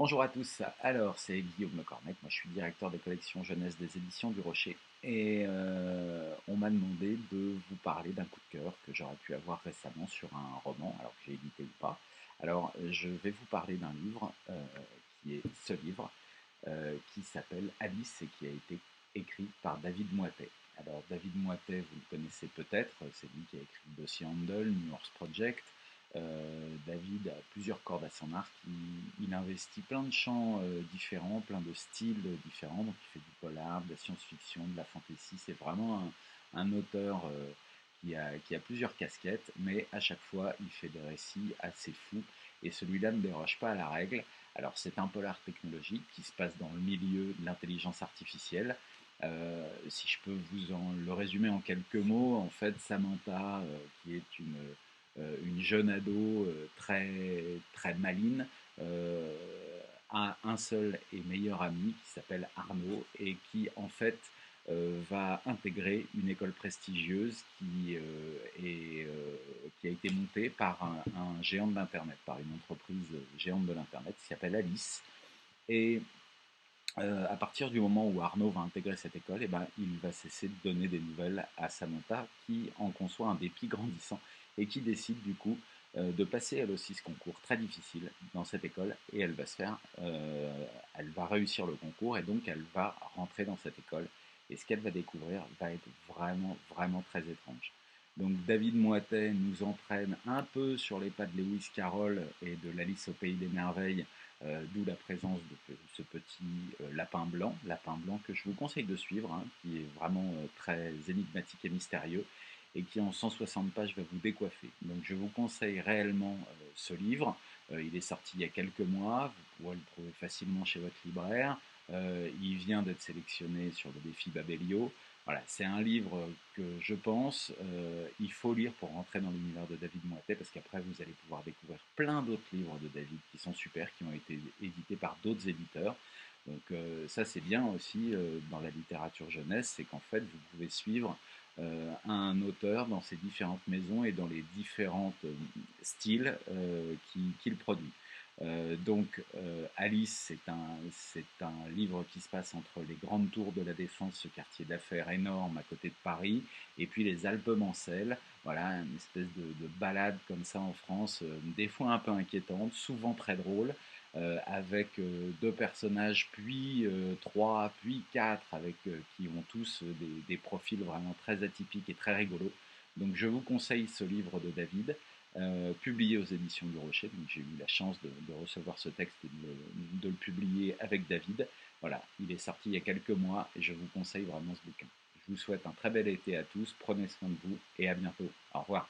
Bonjour à tous, alors c'est Guillaume Le Cornec, moi je suis directeur des collections jeunesse des éditions du Rocher et on m'a demandé de vous parler d'un coup de cœur que j'aurais pu avoir récemment sur un roman, alors que j'ai édité ou pas. Alors je vais vous parler d'un livre qui est ce livre qui s'appelle Alice et qui a été écrit par David Moittet. Alors David Moittet, vous le connaissez peut-être, c'est lui qui a écrit Dossier Handel, New Horse Project. David a plusieurs cordes à son arc, il investit plein de champs différents, plein de styles différents, donc il fait du polar, de la science-fiction, de la fantasy, c'est vraiment un auteur qui a plusieurs casquettes, mais à chaque fois il fait des récits assez fous, et celui-là ne déroge pas à la règle. Alors c'est un polar technologique qui se passe dans le milieu de l'intelligence artificielle. Si je peux vous le résumer en quelques mots, en fait Samantha, qui est une jeune ado très, très maligne, a un seul et meilleur ami qui s'appelle Arnaud et qui en fait va intégrer une école prestigieuse qui a été montée par un géant de l'Internet, par une entreprise géante de l'Internet qui s'appelle Alice. Et à partir du moment où Arnaud va intégrer cette école, eh ben, il va cesser de donner des nouvelles à Samantha, qui en conçoit un dépit grandissant et qui décide du coup de passer elle aussi ce concours très difficile dans cette école et elle va réussir le concours et donc elle va rentrer dans cette école et ce qu'elle va découvrir va être vraiment vraiment très étrange. Donc David Moittet nous entraîne un peu sur les pas de Lewis Carroll et de l'Alice au pays des merveilles, d'où la présence de ce petit lapin blanc que je vous conseille de suivre, hein, qui est vraiment très énigmatique et mystérieux, et qui en 160 pages va vous décoiffer. Donc je vous conseille réellement ce livre. Il est sorti il y a quelques mois, vous pourrez le trouver facilement chez votre libraire. Il vient d'être sélectionné sur le défi Babelio. Voilà, c'est un livre que je pense il faut lire pour rentrer dans l'univers de David Moittet, parce qu'après vous allez pouvoir découvrir plein d'autres livres de David qui sont super, qui ont été édités par d'autres éditeurs. Donc ça c'est bien aussi dans la littérature jeunesse, c'est qu'en fait vous pouvez suivre un auteur dans ses différentes maisons et dans les différents styles qu'il produit. Alice, c'est un livre qui se passe entre les grandes tours de la Défense, ce quartier d'affaires énorme à côté de Paris, et puis les Alpes-Mancelles. Voilà, une espèce de balade comme ça en France, des fois un peu inquiétante, souvent très drôle, avec deux personnages, puis trois, puis quatre, qui ont tous des profils vraiment très atypiques et très rigolos. Donc je vous conseille ce livre de David, publié aux éditions du Rocher. Donc j'ai eu la chance de recevoir ce texte et de le publier avec David. Voilà, il est sorti il y a quelques mois et je vous conseille vraiment ce bouquin. Je vous souhaite un très bel été à tous, prenez soin de vous et à bientôt. Au revoir.